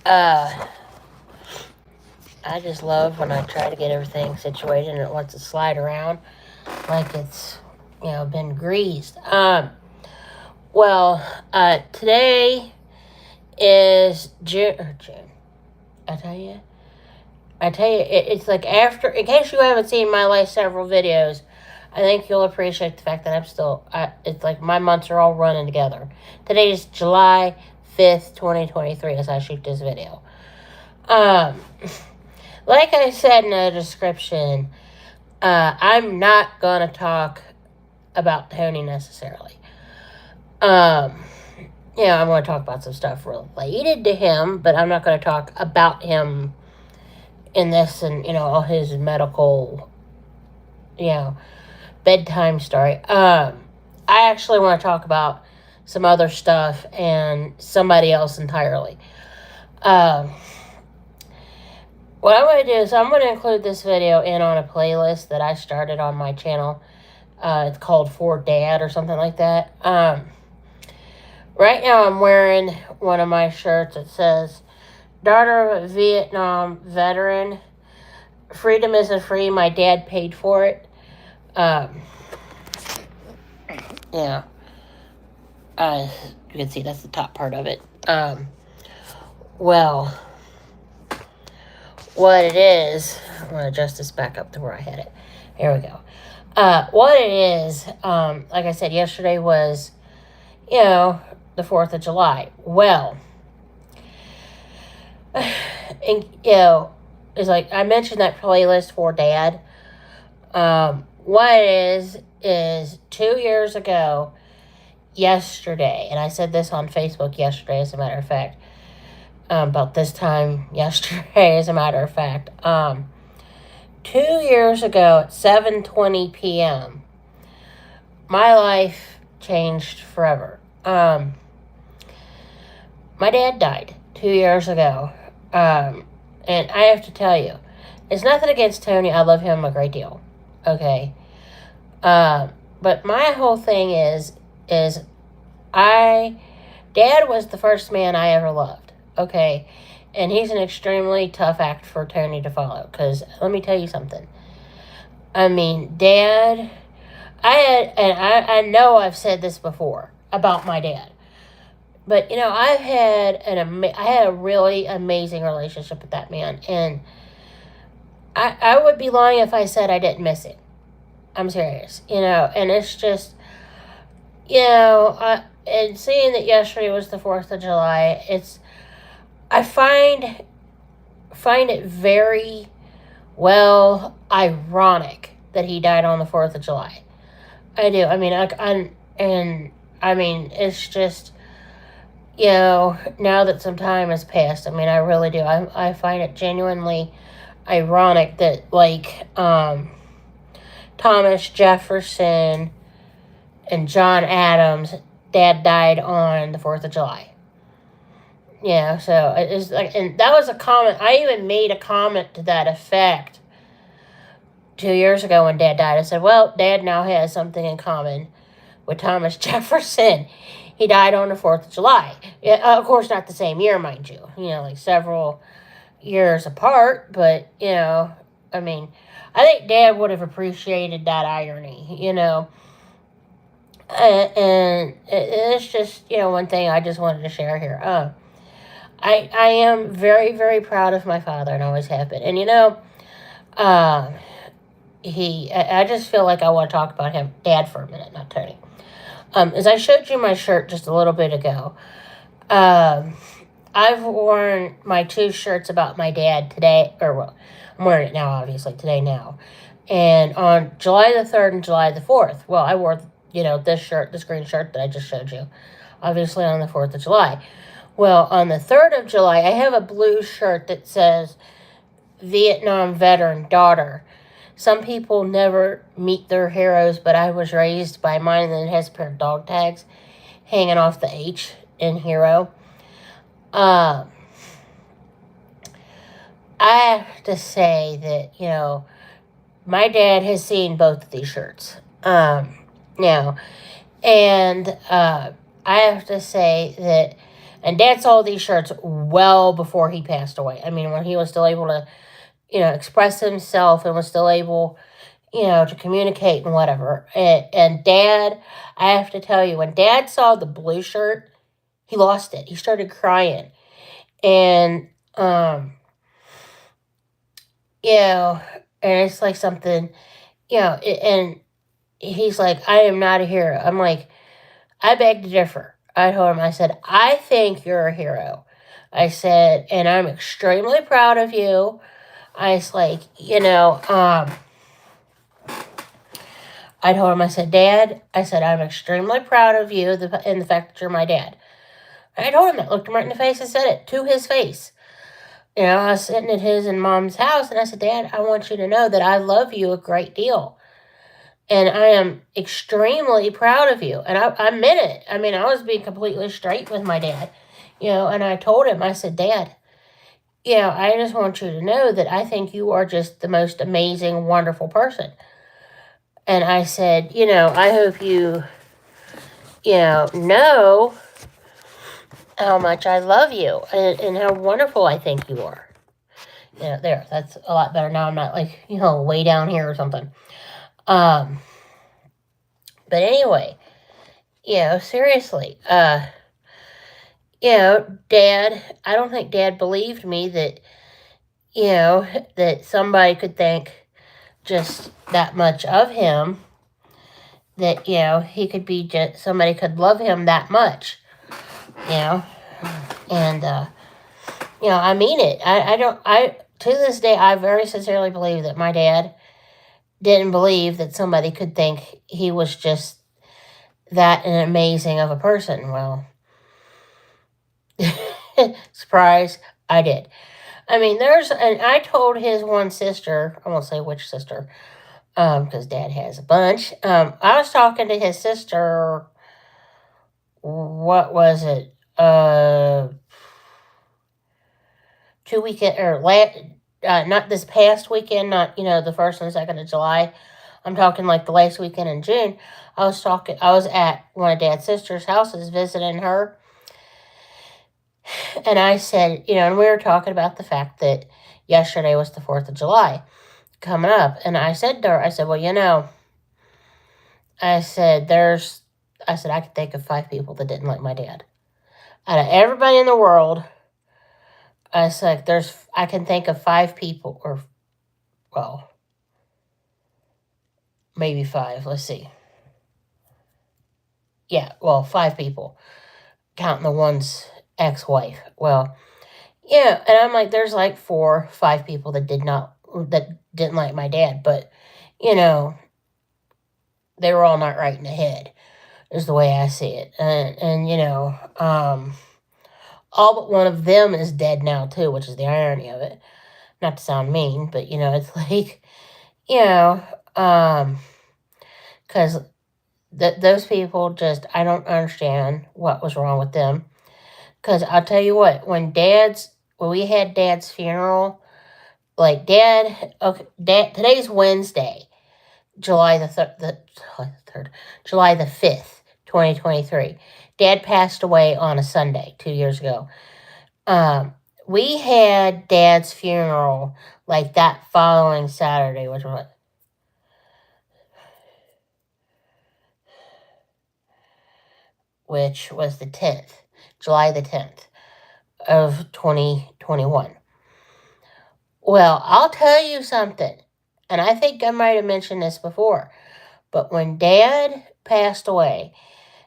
Uh, I just love when I try to get everything situated and it wants to slide around like it's, been greased. Well, today is June. I tell you, it's like after. In case you haven't seen my last several videos, I think you'll appreciate the fact that I'm still. It's like my months are all running together. Today is July 5th, 2023, as I shoot this video. Um, like I said in the description, I'm not gonna talk about Tony necessarily. Um, I'm going to talk about some stuff related to him, but I'm not going to talk about him in this and, all his medical, you know, bedtime story. I actually want to talk about some other stuff and somebody else entirely. What I'm going to do is I'm going to include this video in on a playlist that I started on my channel. It's called For Dad or something like that. Right now I'm wearing one of my shirts that says, "Daughter of a Vietnam veteran, freedom isn't free, my dad paid for it." Yeah. You can see that's the top part of it. Well, what it is, I'm going to adjust this back up to where I had it. Here we go. What it is, like I said, yesterday was, the 4th of July. Well, and, it's like I mentioned that playlist For Dad. What it is 2 years ago, yesterday, and I said this on Facebook yesterday, as a matter of fact, about this time yesterday, as a matter of fact, 2 years ago at 7:20 p.m., my life changed forever. My dad died 2 years ago, and I have to tell you, it's nothing against Tony. I love him a great deal. Okay, but my whole thing is Dad was the first man I ever loved. Okay, and he's an extremely tough act for Tony to follow. Because let me tell you something. I mean, Dad, I know I've said this before about my dad. But I had a really amazing relationship with that man, and I would be lying if I said I didn't miss it. I'm serious, and it's just, and seeing that yesterday was the 4th of July, I find it very ironic that he died on the 4th of July. I do. I mean, it's just. Now that some time has passed, I really do. I find it genuinely ironic that, like, Thomas Jefferson and John Adams, Dad died on the 4th of July. Yeah, so it's like, and that was a comment. I even made a comment to that effect 2 years ago when Dad died. I said, well, Dad now has something in common with Thomas Jefferson. He died on the 4th of July. Yeah, of course, not the same year, mind you. Like several years apart. But, I think Dad would have appreciated that irony, And it's just, one thing I just wanted to share here. I am very, very proud of my father and always have been. And, I just feel like I want to talk about him, Dad, for a minute, not Tony. As I showed you my shirt just a little bit ago, I've worn my 2 shirts about my dad today, I'm wearing it now, obviously, today now. And on July the 3rd and July the 4th, well, I wore, this green shirt that I just showed you, obviously on the 4th of July. Well, on the 3rd of July, I have a blue shirt that says, Vietnam veteran daughter. Some people never meet their heroes, but I was raised by mine, and it has a pair of dog tags hanging off the H in hero. I have to say that, my dad has seen both of these shirts. Now, and I have to say that And Dad saw these shirts well before he passed away. I mean, when he was still able to, express himself and was still able, to communicate and whatever. And Dad, I have to tell you, when Dad saw the blue shirt, he lost it. He started crying. And, and it's like something, and he's like, I am not a hero. I'm like, I beg to differ. I told him, I said, I think you're a hero. I said, and I'm extremely proud of you. I was like, I told him, I said, Dad, I said, I'm extremely proud of you and the fact that you're my dad. And I told him that, looked him right in the face and said it to his face. I was sitting at his and Mom's house, and I said, Dad, I want you to know that I love you a great deal. And I am extremely proud of you. And I meant it. I mean, I was being completely straight with my dad, and I told him, I said, Dad, I just want you to know that I think you are just the most amazing, wonderful person. And I said, I hope you, know how much I love you and how wonderful I think you are. There, that's a lot better now. I'm not like, way down here or something. But anyway, seriously, Dad, I don't think Dad believed me that, that somebody could think just that much of him, that, he could be just, somebody could love him that much, and, I mean it. To this day, I very sincerely believe that my dad didn't believe that somebody could think he was just that an amazing of a person. Well, surprise, I did. I mean, and I told his one sister, I won't say which sister, because Dad has a bunch. I was talking to his sister, what was it, 2 weekend, or not this past weekend, not, the 1st and 2nd of July. I'm talking like the last weekend in June. I was at one of Dad's sister's houses visiting her. And I said, and we were talking about the fact that yesterday was the 4th of July coming up. And I said to her, I said, well, I said, I could think of 5 people that didn't like my dad. Out of everybody in the world, I said, I can think of 5 people, or, well, maybe 5. Let's see. Yeah, well, 5 people, counting the one's ex-wife. Well, and I'm like, there's like 4, 5 people that didn't like my dad, but, they were all not right in the head, is the way I see it. And all but one of them is dead now, too, which is the irony of it. Not to sound mean, but, it's like, because those people just, I don't understand what was wrong with them. Because I'll tell you what, when we had Dad's funeral, like today's Wednesday, July the 5th, 2023. Dad passed away on a Sunday 2 years ago. We had Dad's funeral like that following Saturday, which was the 10th, July the 10th of 2021. Well, I'll tell you something, and I think I might have mentioned this before, but when Dad passed away,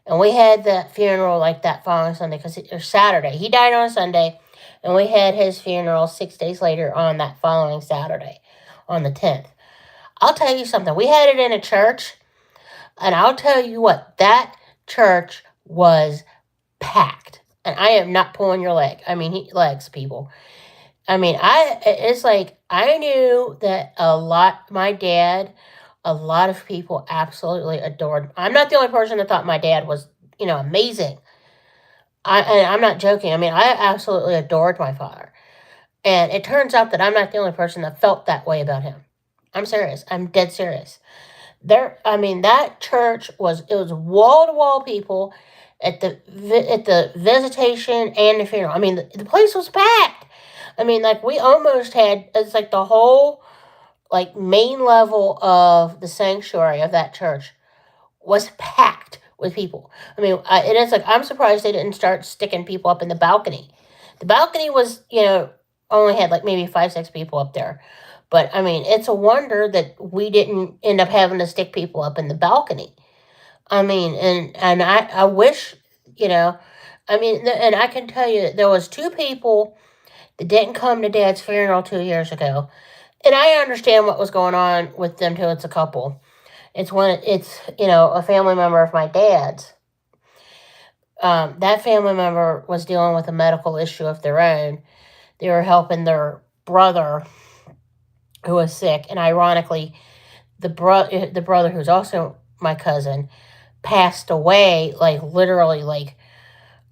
and we had the funeral like that following Sunday, or Saturday. He died on a Sunday, and we had his funeral 6 days later on that following Saturday, on the 10th. I'll tell you something. We had it in a church, and I'll tell you what, that church was packed. And I am not pulling your leg. I mean, legs, people. I mean, it's like, I knew that my dad, a lot of people absolutely adored. I'm not the only person that thought my dad was, amazing. And I'm not joking. I mean, I absolutely adored my father. And it turns out that I'm not the only person that felt that way about him. I'm serious. I'm dead serious. That church it was wall-to-wall people. at the visitation and the funeral. I mean, the place was packed. I mean, like we almost had it's like the whole like main level of the sanctuary of that church was packed with people. I mean, and it's like I'm surprised they didn't start sticking people up in the balcony. The balcony was, only had like maybe 5, 6 people up there. But I mean, it's a wonder that we didn't end up having to stick people up in the balcony. I mean, and I wish, you know, I mean, and I can tell you that there was 2 people that didn't come to Dad's funeral 2 years ago, and I understand what was going on with them too. It's a couple. It's a family member of my dad's. That family member was dealing with a medical issue of their own. They were helping their brother who was sick, and ironically, the brother who's also my cousin passed away like literally like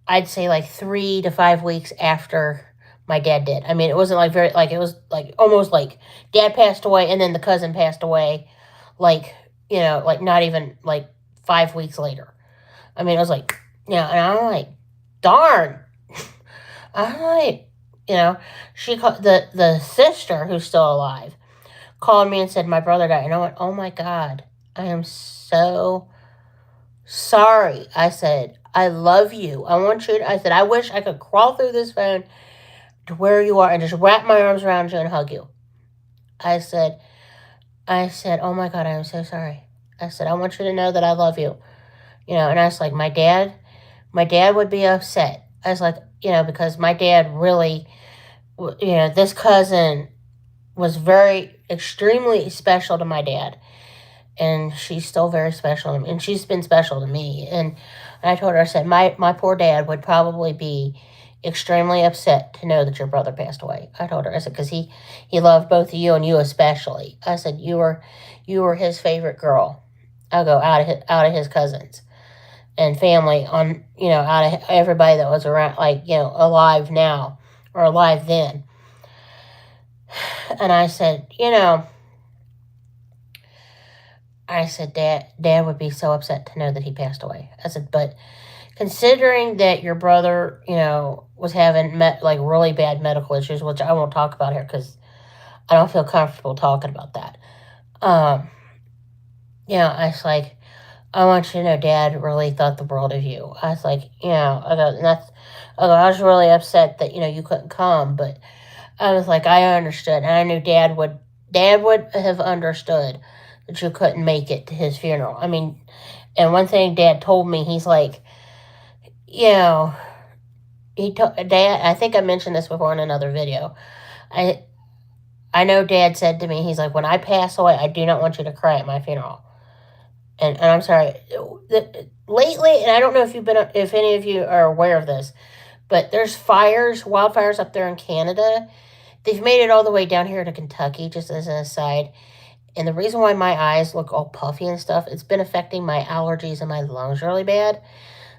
I'd say like 3 to 5 weeks after my dad did. I mean, it wasn't like very like it was like almost like dad passed away and then the cousin passed away, like like not even like 5 weeks later. I mean, it was like and I'm like, darn. I'm like, she called the sister who's still alive called me and said my brother died, and I went, oh my god, I am so sorry. I said, I love you. I said, I wish I could crawl through this phone to where you are and just wrap my arms around you and hug you. I said, oh my God, I am so sorry. I said, I want you to know that I love you. And I was like, my dad would be upset. I was like, because my dad really, this cousin was extremely special to my dad. And she's still very special to me. And she's been special to me. And I told her, I said, my poor dad would probably be extremely upset to know that your brother passed away. I told her, I said, because he loved both of you and you especially. I said, you were his favorite girl. I'll go out of his cousins and family on, out of everybody that was around, like, alive now or alive then. And I said, Dad would be so upset to know that he passed away. I said, but considering that your brother, was having really bad medical issues, which I won't talk about here because I don't feel comfortable talking about that. I was like, I want you to know Dad really thought the world of you. I was like, I was really upset that, you couldn't come, but I was like, I understood. And I knew Dad would have understood that you couldn't make it to his funeral. I mean, and one thing Dad told me, he's like, Dad, I think I mentioned this before in another video. I know Dad said to me, he's like, when I pass away, I do not want you to cry at my funeral. And I'm sorry, lately, and I don't know if any of you are aware of this, but there's wildfires up there in Canada. They've made it all the way down here to Kentucky, just as an aside. And the reason why my eyes look all puffy and stuff, it's been affecting my allergies and my lungs really bad.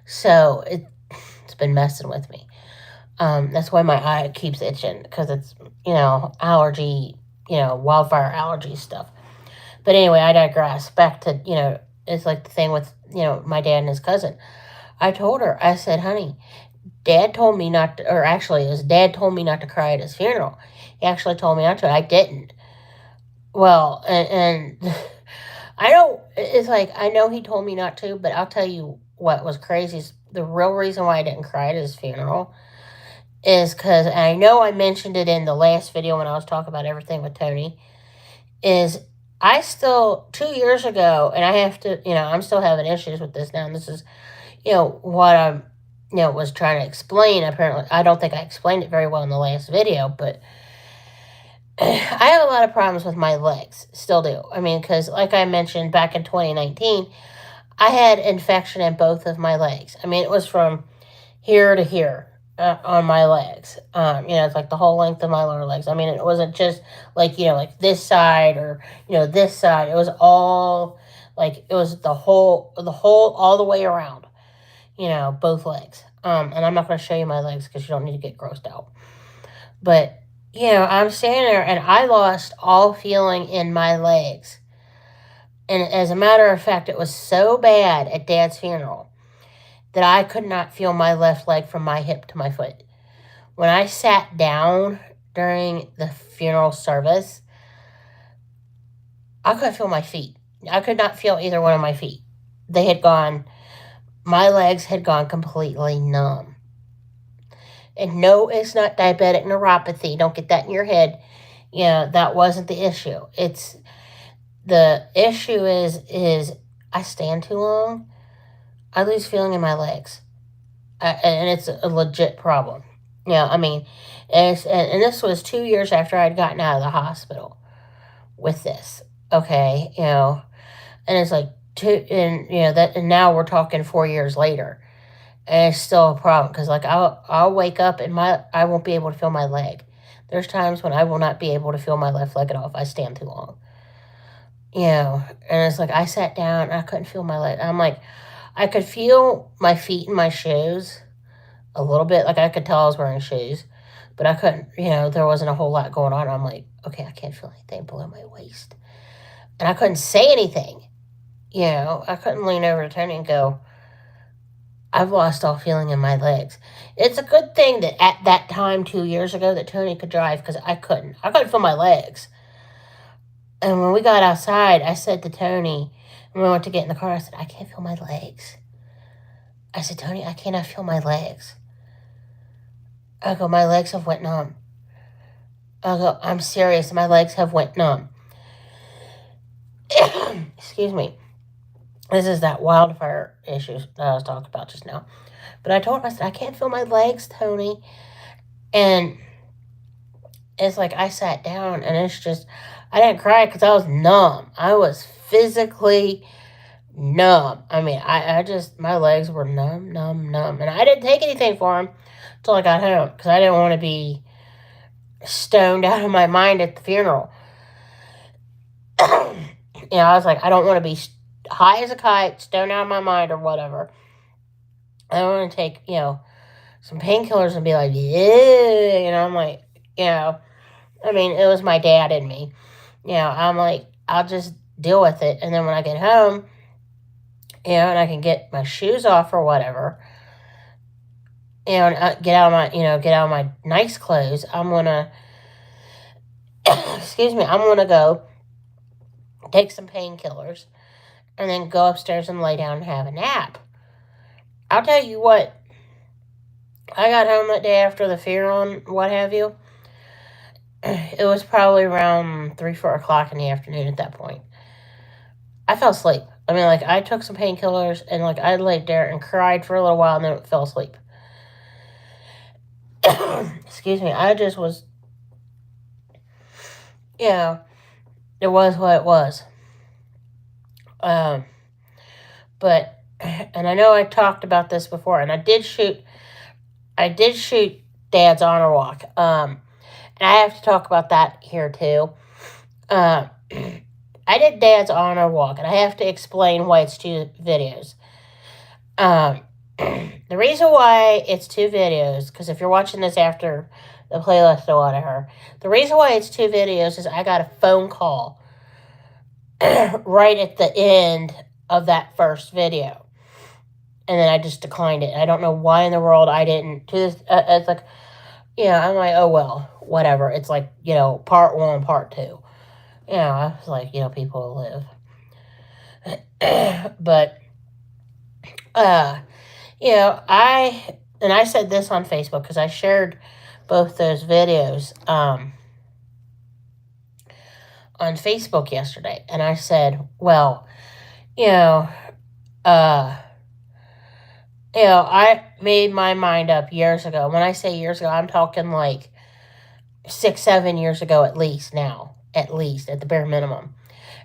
So it's been messing with me. That's why my eye keeps itching, because it's, allergy, wildfire allergy stuff. But anyway, I digress. Back to, it's like the thing with, my dad and his cousin. I told her, I said, honey, Dad told me not to, or actually, his dad told me not to cry at his funeral. He actually told me not to. I didn't. Well, and I don't, it's like, I know he told me not to, but I'll tell you what was crazy is the real reason why I didn't cry at his funeral is because, and I know I mentioned it in the last video when I was talking about everything with Tony, is I still, 2 years ago, and I have to, I'm still having issues with this now, and this is, what I'm, was trying to explain. Apparently, I don't think I explained it very well in the last video, but I have a lot of problems with my legs, still do. I mean, because like I mentioned back in 2019, I had infection in both of my legs. I mean, it was from here to here on my legs. It's like the whole length of my lower legs. I mean, it wasn't just like, like this side or, this side. It was all like, it was the whole, all the way around, both legs. And I'm not going to show you my legs because you don't need to get grossed out. But I'm standing there and I lost all feeling in my legs. And as a matter of fact, it was so bad at Dad's funeral that I could not feel my left leg from my hip to my foot. When I sat down during the funeral service, I couldn't feel my feet. I could not feel either one of my feet. They had gone, my legs had gone completely numb. And no, it's not diabetic neuropathy. Don't get that in your head. That wasn't the issue. The issue is I stand too long, I lose feeling in my legs. And it's a legit problem. And this was 2 years after I'd gotten out of the hospital with this. Okay, and it's like and now we're talking 4 years later, and it's still a problem because like I'll wake up and I won't be able to feel my leg. There's times when I will not be able to feel my left leg at all if I stand too long. And it's like I sat down and I couldn't feel my leg. I'm like, I could feel my feet in my shoes a little bit. Like I could tell I was wearing shoes, but I couldn't, there wasn't a whole lot going on. I'm like, okay, I can't feel anything below my waist. And I couldn't say anything. I couldn't lean over to Tony and go, I've lost all feeling in my legs. It's a good thing that at that time 2 years ago that Tony could drive because I couldn't. I couldn't feel my legs. And when we got outside, I said to Tony, when we went to get in the car, I said, I can't feel my legs. I said, Tony, I cannot feel my legs. I go, my legs have went numb. I go, I'm serious. My legs have went numb. Excuse me. This is that wildfire issue that I was talking about just now. But I told him, I said, I can't feel my legs, Tony. And it's like I sat down and it's just, I didn't cry because I was numb. I was physically numb. I mean, I just, my legs were numb. And I didn't take anything for them until I got home because I didn't want to be stoned out of my mind at the funeral. I was like, I don't want to be high as a kite, stoned out of my mind or whatever. I don't want to take, some painkillers and be like, yeah, I'm like, I mean, it was my dad in me. I'm like, I'll just deal with it. And then when I get home, and I can get my shoes off or whatever, and get out of my nice clothes, I'm going to, I'm going to go take some painkillers and then go upstairs and lay down and have a nap. I'll tell you what, I got home that day after the funeral and what have you. It was probably around 3, 4 o'clock in the afternoon at that point. I fell asleep. I mean, like, I took some painkillers and, like, I laid there and cried for a little while and then fell asleep. I just was, it was what it was. But, and I know I talked about this before, and I did shoot Dad's honor walk. And I have to talk about that here too. I did Dad's honor walk, and I have to explain why it's 2 videos. The reason why it's 2 videos, because if you're watching this after the playlist or whatever, the reason why it's 2 videos is I got a phone call right at the end of that first video. And then I just declined it. I don't know why in the world I didn't. It's like, I'm like, oh, well, whatever. It's like, part 1, part 2. I was like, people live. But, I said this on Facebook because I shared both those videos on Facebook yesterday. And I said, well, I made my mind up years ago. When I say years ago, I'm talking like 6, 7 years ago at least now. At least, at the bare minimum.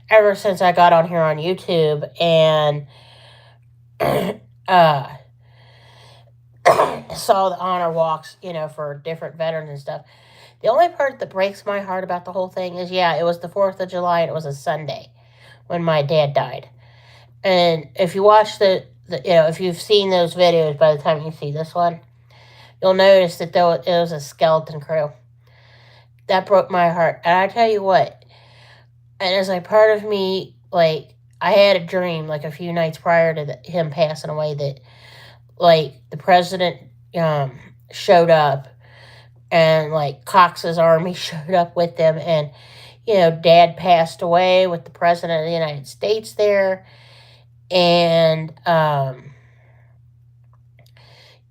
Ever since I got on here on YouTube and saw the honor walks, for different veterans and stuff. The only part that breaks my heart about the whole thing is, it was the 4th of July and it was a Sunday when my dad died. And if you watch if you've seen those videos by the time you see this one, you'll notice that it was a skeleton crew. That broke my heart. And I tell you what, and it's like part of me, like, I had a dream, like, a few nights prior to him passing away that, like, the president showed up, and, like, Cox's army showed up with them, and, Dad passed away with the president of the United States there, and, and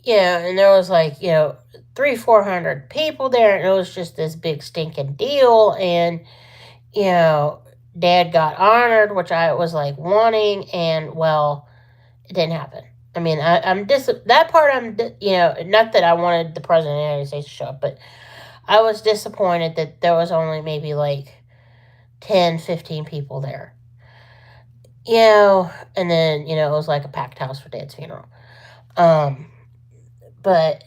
there was, like, 300-400 people there, and it was just this big stinking deal, and, Dad got honored, which I was, like, wanting, and, well, it didn't happen. I mean, that part not that I wanted the president of the United States to show up, but I was disappointed that there was only maybe, like, 10, 15 people there. And then, it was like a packed house for Dad's funeral. But,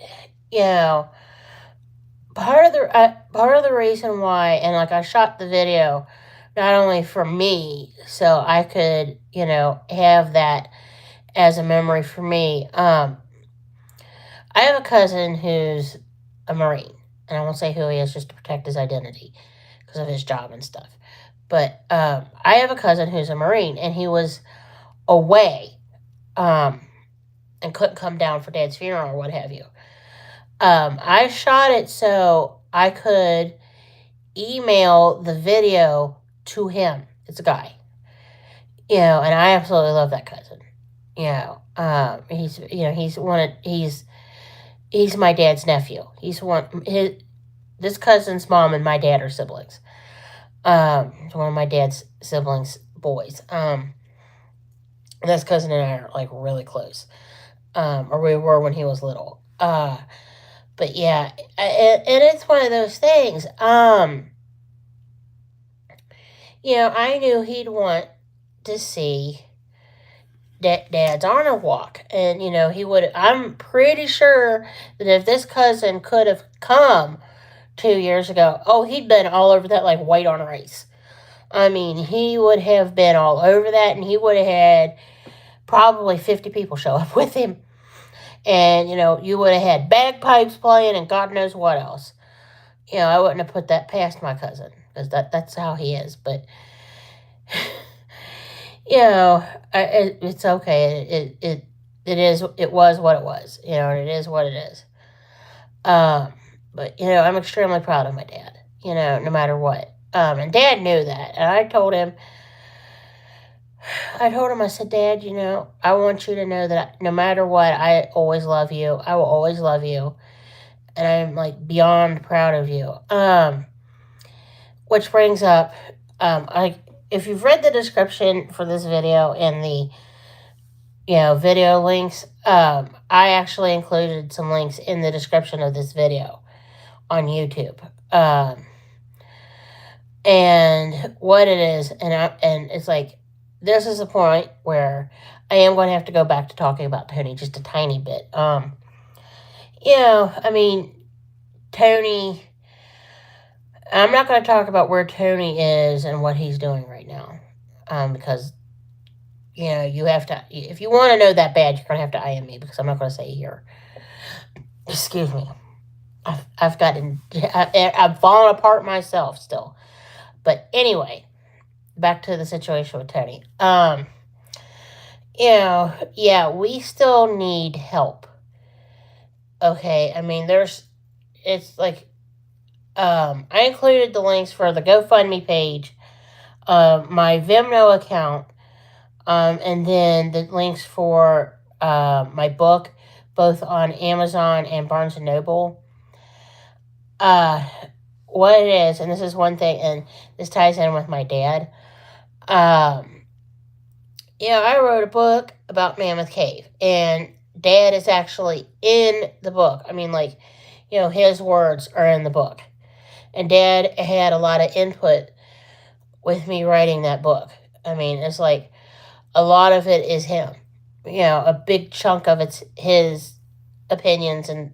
part of the reason why, and, like, I shot the video not only for me, so I could, have that as a memory for me. I have a cousin who's a Marine, and I won't say who he is just to protect his identity because of his job and stuff. But I have a cousin who's a Marine, and he was away and couldn't come down for Dad's funeral or what have you. I shot it so I could email the video to him. It's a guy. And I absolutely love that cousin. He's my dad's nephew. This cousin's mom and my dad are siblings. One of my dad's siblings' boys. This cousin and I are, like, really close. Or we were when he was little. But yeah, and it's one of those things. I knew he'd want to see Dad's honor walk, and he would. I'm pretty sure that if this cousin could have come 2 years ago, he'd been all over that like white on rice. I mean, he would have been all over that, and he would have had probably 50 people show up with him, and you would have had bagpipes playing and God knows what else. I wouldn't have put that past my cousin because that's how he is, but. It's okay. It was what it was, and it is what it is. But, I'm extremely proud of my dad, no matter what. And Dad knew that. And I told him, I said, Dad, I want you to know that no matter what, I always love you. I will always love you. And I'm, like, beyond proud of you. Which brings up, if you've read the description for this video and the, video links, I actually included some links in the description of this video on YouTube. And what it is, and it's like, this is a point where I am going to have to go back to talking about Tony just a tiny bit. I mean, Tony, I'm not going to talk about where Tony is and what he's doing right now. Because, you have to, if you want to know that bad, you're going to have to IM me because I'm not going to say here. Excuse me. I've fallen apart myself still. But anyway, back to the situation with Tony. We still need help. Okay, I mean, it's like, I included the links for the GoFundMe page, my Vimeo account, and then the links for my book, both on Amazon and Barnes & Noble. What it is, and this is one thing, and this ties in with my dad. I wrote a book about Mammoth Cave, and Dad is actually in the book. I mean, like, his words are in the book. And Dad had a lot of input with me writing that book. I mean, it's like a lot of it is him. A big chunk of it's his opinions and,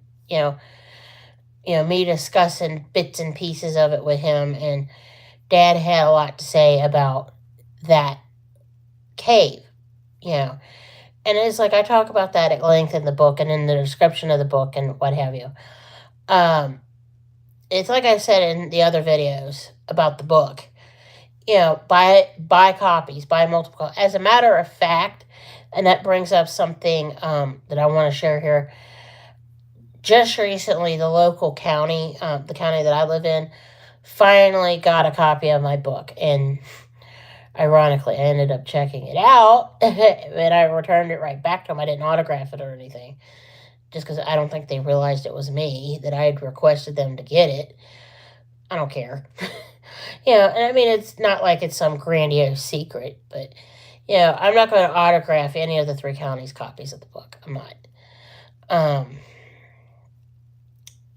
me discussing bits and pieces of it with him. And Dad had a lot to say about that cave, And it's like I talk about that at length in the book and in the description of the book and what have you. It's like I said in the other videos about the book. Buy copies, buy multiple copies. As a matter of fact, And that brings up something that I want to share here. Just recently, the local county, the county that I live in, finally got a copy of my book. And ironically, I ended up checking it out, and I returned it right back to them. I didn't autograph it or anything, just because I don't think they realized it was me, that I had requested them to get it. I don't care. And I mean, it's not like it's some grandiose secret, but, I'm not going to autograph any of the 3 counties' copies of the book. I'm not.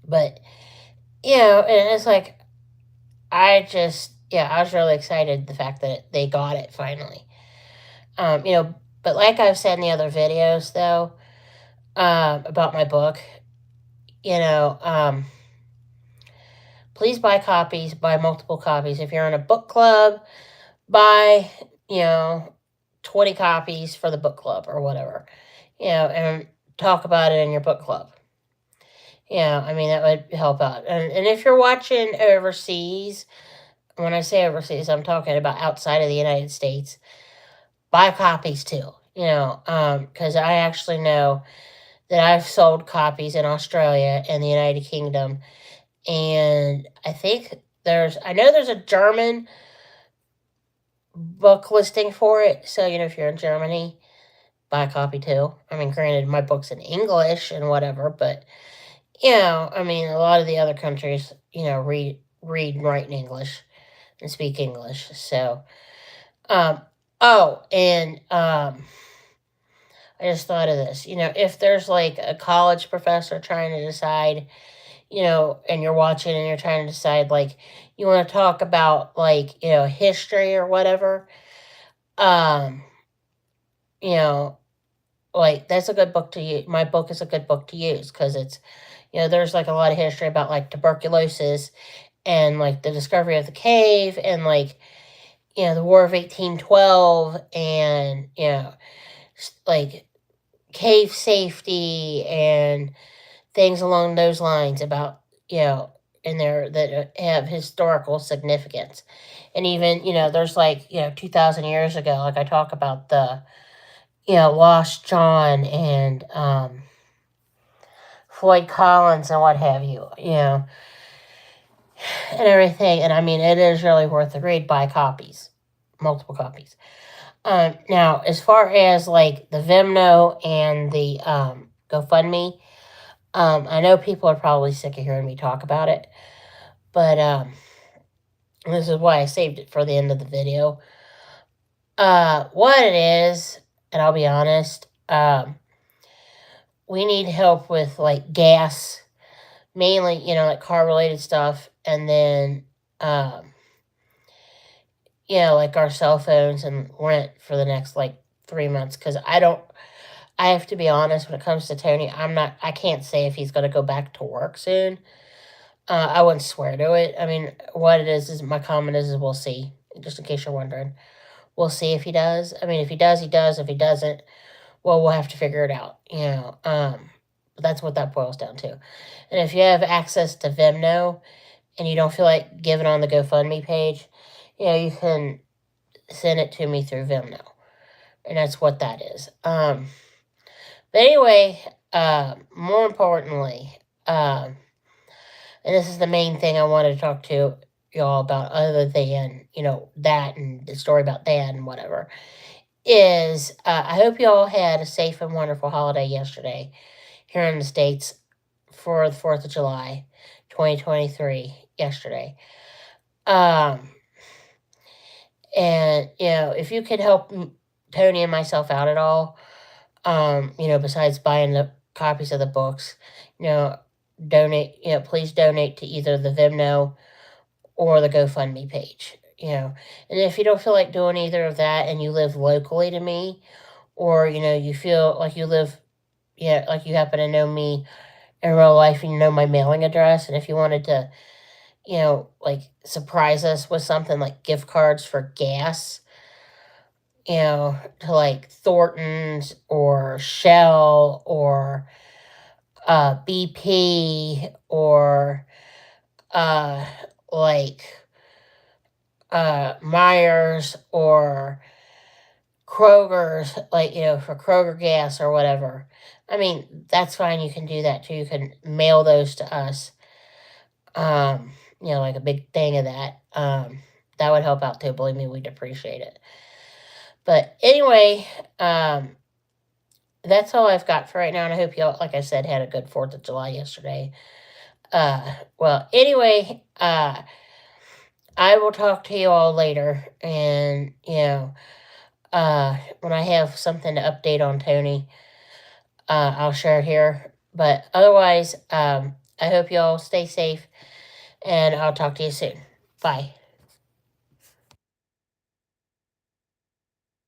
But, and it's like, I was really excited the fact that they got it finally. But like I've said in the other videos, though, about my book, please buy copies, buy multiple copies. If you're in a book club, buy, 20 copies for the book club or whatever, and talk about it in your book club. I mean, that would help out. And if you're watching overseas, when I say overseas, I'm talking about outside of the United States, buy copies too, because I actually know that I've sold copies in Australia and the United Kingdom. And I think I know there's a German book listing for it. So, if you're in Germany, buy a copy too. I mean, granted, my book's in English and whatever, but, I mean, a lot of the other countries, read and write in English and speak English. So, I just thought of this. If there's like a college professor trying to decide, and you're watching and you're trying to decide, like, you want to talk about, like, history or whatever, like, that's a good book to use. My book is a good book to use because it's, there's like a lot of history about like tuberculosis and like the discovery of the cave and like, the War of 1812 and, like cave safety and things along those lines about, in there that have historical significance. And even, there's like, 2,000 years ago, like I talk about the, Lost John and Floyd Collins and what have you, and everything. And I mean, it is really worth the read. Buy copies, multiple copies. Now, as far as like the Vimeo and the GoFundMe, I know people are probably sick of hearing me talk about it, but this is why I saved it for the end of the video. What it is, and I'll be honest, we need help with like gas, mainly, like car related stuff, and then, like our cell phones and rent for the next like 3 months. Because I have to be honest, when it comes to Tony, I can't say if he's going to go back to work soon. I wouldn't swear to it. I mean, what it is my comment is we'll see, just in case you're wondering. We'll see if he does. I mean, if he does, he does. If he doesn't, well, we'll have to figure it out, but that's what that boils down to. And if you have access to Vimeo and you don't feel like giving on the GoFundMe page, you can send it to me through Vimeo. And that's what that is. But anyway, more importantly, and this is the main thing I wanted to talk to y'all about, other than, that and the story about Dad and whatever, is I hope y'all had a safe and wonderful holiday yesterday here in the States for the 4th of July, 2023, yesterday. And, if you could help Tony and myself out at all, besides buying the copies of the books, donate, please donate to either the Vimeo or the GoFundMe page, and if you don't feel like doing either of that and you live locally to me, or, you feel like you live, like you happen to know me in real life and you know my mailing address, and if you wanted to, like surprise us with something like gift cards for gas, to like Thornton's or Shell or BP or like Myers or Kroger's, like, for Kroger gas or whatever. I mean, that's fine. You can do that too. You can mail those to us. Like a big thing of that. That would help out too. Believe me, we'd appreciate it. But anyway, that's all I've got for right now. And I hope y'all, like I said, had a good 4th of July yesterday. Well, anyway, I will talk to you all later. And, when I have something to update on Tony, I'll share it here. But otherwise, I hope y'all stay safe. And I'll talk to you soon. Bye.